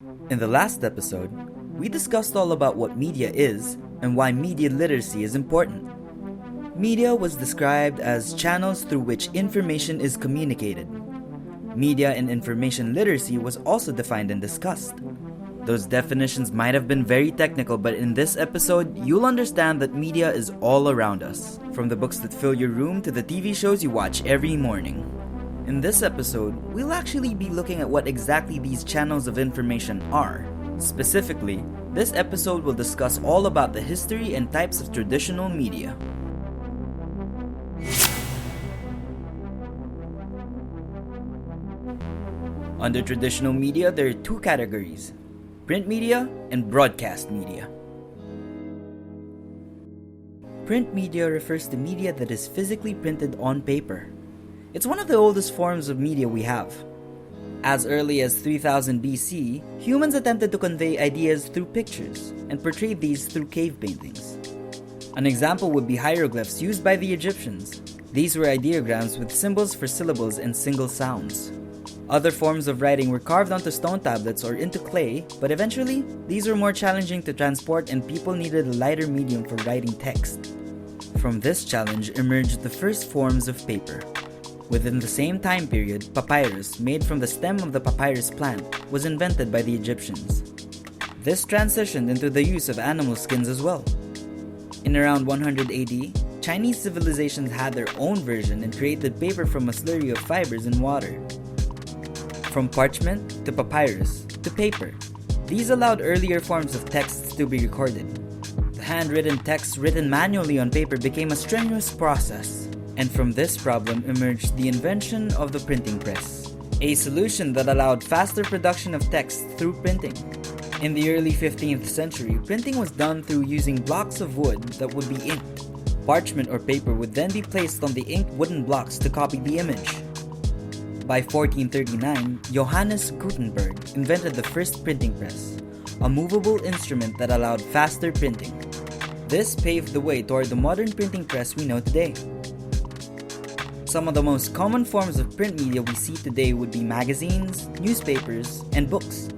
In the last episode, we discussed all about what media is and why media literacy is important. Media was described as channels through which information is communicated. Media and information literacy was also defined and discussed. Those definitions might have been very technical, but in this episode, you'll understand that media is all around us, from the books that fill your room to the TV shows you watch every morning. In this episode, we'll actually be looking at what exactly these channels of information are. Specifically, this episode will discuss all about the history and types of traditional media. Under traditional media, there are two categories: print media and broadcast media. Print media refers to media that is physically printed on paper. It's one of the oldest forms of media we have. As early as 3000 BC, humans attempted to convey ideas through pictures and portrayed these through cave paintings. An example would be hieroglyphs used by the Egyptians. These were ideograms with symbols for syllables and single sounds. Other forms of writing were carved onto stone tablets or into clay, but eventually, these were more challenging to transport and people needed a lighter medium for writing text. From this challenge emerged the first forms of paper. Within the same time period, papyrus, made from the stem of the papyrus plant, was invented by the Egyptians. This transitioned into the use of animal skins as well. In around 100 AD, Chinese civilizations had their own version and created paper from a slurry of fibers and water. From parchment to papyrus to paper, these allowed earlier forms of texts to be recorded. The handwritten texts written manually on paper became a strenuous process. And from this problem emerged the invention of the printing press, a solution that allowed faster production of text through printing. In the early 15th century, printing was done through using blocks of wood that would be inked. Parchment or paper would then be placed on the inked wooden blocks to copy the image. By 1439, Johannes Gutenberg invented the first printing press, a movable instrument that allowed faster printing. This paved the way toward the modern printing press we know today. Some of the most common forms of print media we see today would be magazines, newspapers, and books.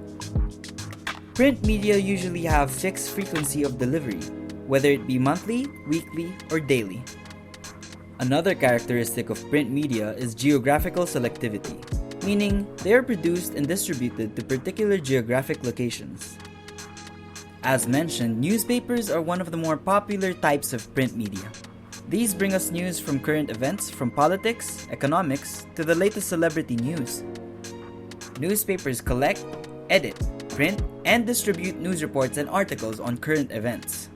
Print media usually have fixed frequency of delivery, whether it be monthly, weekly, or daily. Another characteristic of print media is geographical selectivity, meaning they are produced and distributed to particular geographic locations. As mentioned, newspapers are one of the more popular types of print media. These bring us news from current events, from politics, economics, to the latest celebrity news. Newspapers collect, edit, print, and distribute news reports and articles on current events.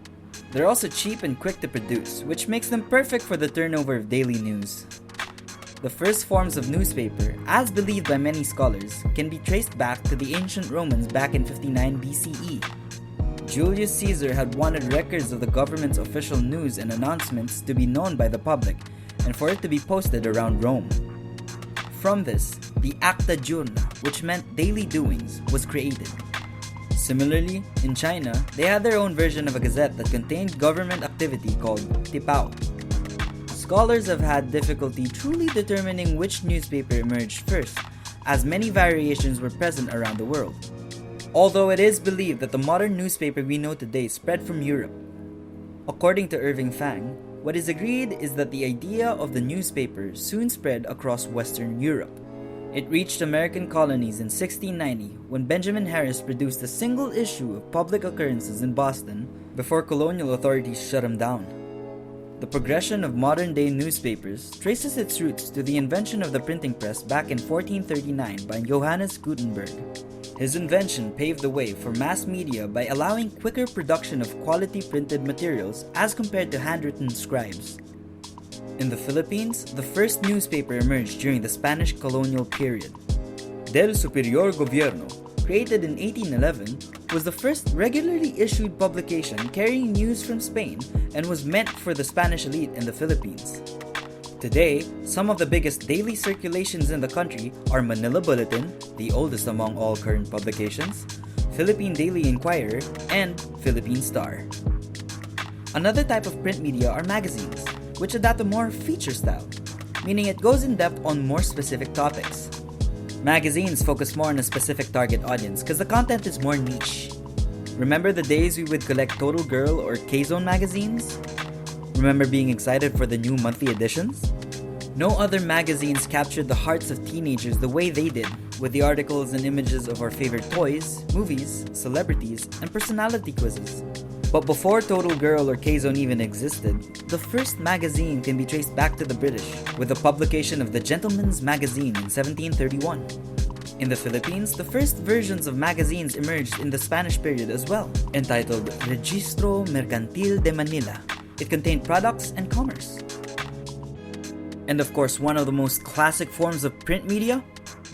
They're also cheap and quick to produce, which makes them perfect for the turnover of daily news. The first forms of newspaper, as believed by many scholars, can be traced back to the ancient Romans back in 59 BCE. Julius Caesar had wanted records of the government's official news and announcements to be known by the public, and for it to be posted around Rome. From this, the Acta Diurna, which meant daily doings, was created. Similarly, in China, they had their own version of a gazette that contained government activity called Tipao. Scholars have had difficulty truly determining which newspaper emerged first, as many variations were present around the world. Although it is believed that the modern newspaper we know today spread from Europe. According to Irving Fang, what is agreed is that the idea of the newspaper soon spread across Western Europe. It reached American colonies in 1690 when Benjamin Harris produced a single issue of public occurrences in Boston before colonial authorities shut him down. The progression of modern-day newspapers traces its roots to the invention of the printing press back in 1439 by Johannes Gutenberg. His invention paved the way for mass media by allowing quicker production of quality printed materials as compared to handwritten scribes. In the Philippines, the first newspaper emerged during the Spanish colonial period. Del Superior Gobierno, created in 1811, was the first regularly issued publication carrying news from Spain and was meant for the Spanish elite in the Philippines. Today, some of the biggest daily circulations in the country are Manila Bulletin, the oldest among all current publications, Philippine Daily Inquirer, and Philippine Star. Another type of print media are magazines, which adopt a more feature style, meaning it goes in depth on more specific topics. Magazines focus more on a specific target audience because the content is more niche. Remember the days we would collect Total Girl or K-Zone magazines? Remember being excited for the new monthly editions? No other magazines captured the hearts of teenagers the way they did, with the articles and images of our favorite toys, movies, celebrities, and personality quizzes. But before Total Girl or K-Zone even existed, the first magazine can be traced back to the British, with the publication of the Gentleman's Magazine in 1731. In the Philippines, the first versions of magazines emerged in the Spanish period as well, entitled Registro Mercantil de Manila. It contained products and commerce. And of course, one of the most classic forms of print media?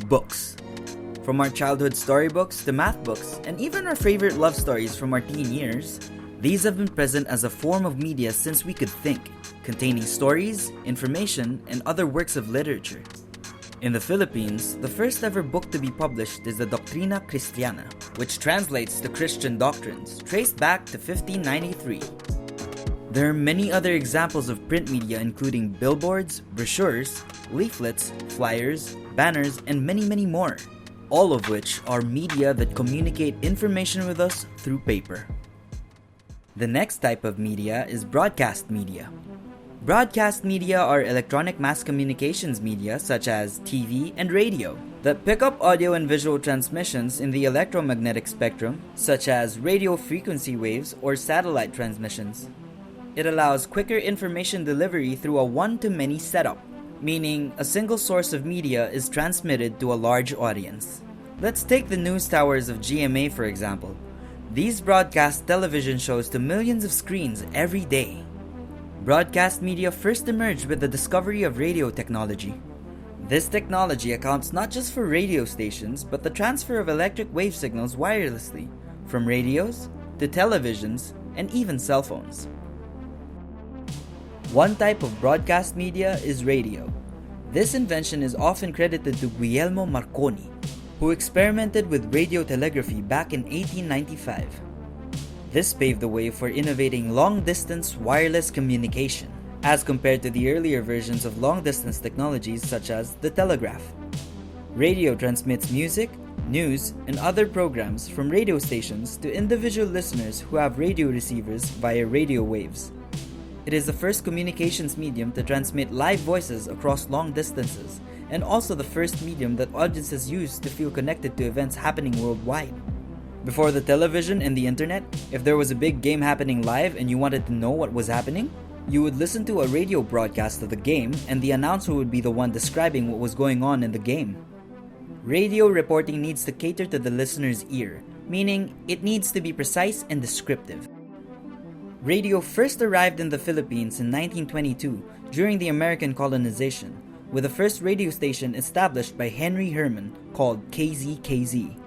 Books. From our childhood storybooks to math books, and even our favorite love stories from our teen years, these have been present as a form of media since we could think, containing stories, information, and other works of literature. In the Philippines, the first ever book to be published is the Doctrina Cristiana, which translates to Christian doctrines, traced back to 1593. There are many other examples of print media including billboards, brochures, leaflets, flyers, banners, and many more, all of which are media that communicate information with us through paper. The next type of media is broadcast media. Broadcast media are electronic mass communications media such as TV and radio that pick up audio and visual transmissions in the electromagnetic spectrum such as radio frequency waves or satellite transmissions. It allows quicker information delivery through a one-to-many setup, meaning a single source of media is transmitted to a large audience. Let's take the news towers of GMA for example. These broadcast television shows to millions of screens every day. Broadcast media first emerged with the discovery of radio technology. This technology accounts not just for radio stations, but the transfer of electric wave signals wirelessly, from radios to televisions and even cell phones. One type of broadcast media is radio. This invention is often credited to Guglielmo Marconi, who experimented with radio telegraphy back in 1895. This paved the way for innovating long-distance wireless communication, as compared to the earlier versions of long-distance technologies such as the telegraph. Radio transmits music, news, and other programs from radio stations to individual listeners who have radio receivers via radio waves. It is the first communications medium to transmit live voices across long distances, and also the first medium that audiences use to feel connected to events happening worldwide. Before the television and the internet, if there was a big game happening live and you wanted to know what was happening, you would listen to a radio broadcast of the game and the announcer would be the one describing what was going on in the game. Radio reporting needs to cater to the listener's ear, meaning it needs to be precise and descriptive. Radio first arrived in the Philippines in 1922 during the American colonization, with the first radio station established by Henry Herman called KZKZ.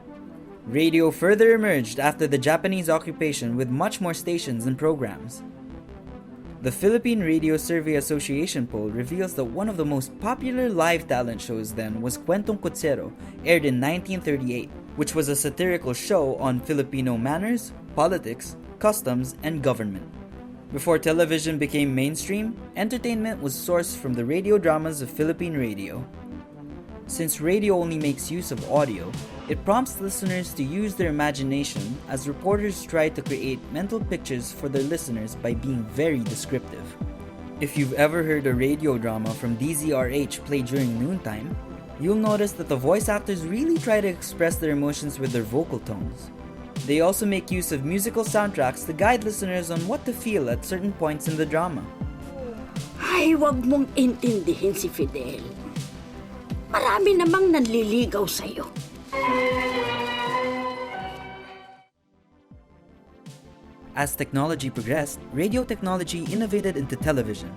Radio further emerged after the Japanese occupation with much more stations and programs. The Philippine Radio Survey Association poll reveals that one of the most popular live talent shows then was Kwentong Kutsero, aired in 1938, which was a satirical show on Filipino manners, politics, customs, and government. Before television became mainstream, entertainment was sourced from the radio dramas of Philippine radio. Since radio only makes use of audio, it prompts listeners to use their imagination as reporters try to create mental pictures for their listeners by being very descriptive. If you've ever heard a radio drama from DZRH played during noontime, you'll notice that the voice actors really try to express their emotions with their vocal tones. They also make use of musical soundtracks to guide listeners on what to feel at certain points in the drama. Ay, wag mong intindihin si Fidel. Marami namang nanliligaw sa'yo. As technology progressed, radio technology innovated into television.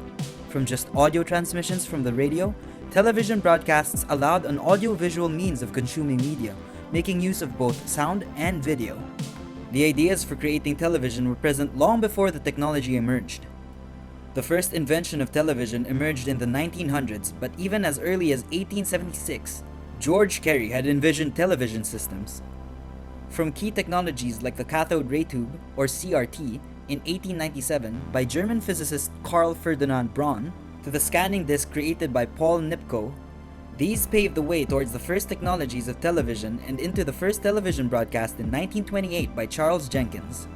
From just audio transmissions from the radio, television broadcasts allowed an audio-visual means of consuming media, making use of both sound and video. The ideas for creating television were present long before the technology emerged. The first invention of television emerged in the 1900s, but even as early as 1876, George Carey had envisioned television systems. From key technologies like the cathode ray tube, or CRT, in 1897 by German physicist Carl Ferdinand Braun, to the scanning disc created by Paul Nipkow, These paved the way towards the first technologies of television and into the first television broadcast in 1928 by Charles Jenkins.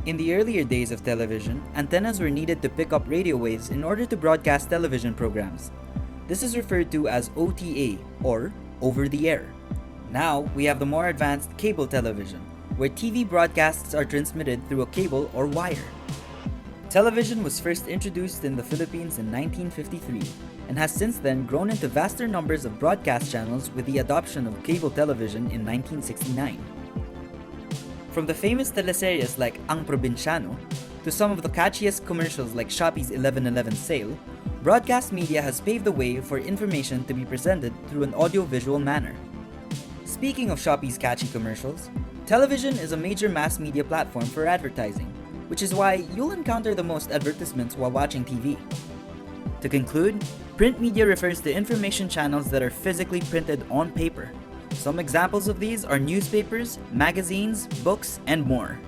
In the earlier days of television, antennas were needed to pick up radio waves in order to broadcast television programs. This is referred to as OTA, or over the air. Now, we have the more advanced cable television, where TV broadcasts are transmitted through a cable or wire. Television was first introduced in the Philippines in 1953 and has since then grown into vaster numbers of broadcast channels with the adoption of cable television in 1969. From the famous teleseries like Ang Provinciano to some of the catchiest commercials like Shopee's 11/11 sale, broadcast media has paved the way for information to be presented through an audio-visual manner. Speaking of Shopee's catchy commercials, television is a major mass media platform for advertising, which is why you'll encounter the most advertisements while watching TV. To conclude, print media refers to information channels that are physically printed on paper. Some examples of these are newspapers, magazines, books, and more.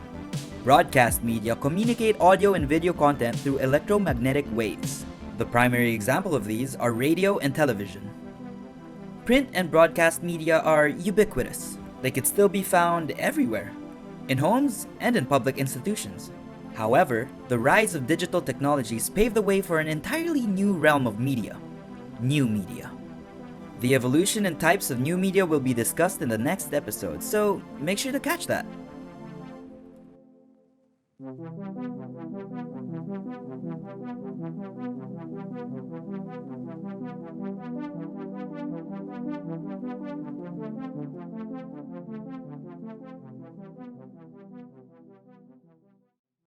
Broadcast media communicate audio and video content through electromagnetic waves. The primary example of these are radio and television. Print and broadcast media are ubiquitous. They could still be found everywhere, in homes and in public institutions. However, the rise of digital technologies paved the way for an entirely new realm of media: new media. The evolution and types of new media will be discussed in the next episode, so make sure to catch that.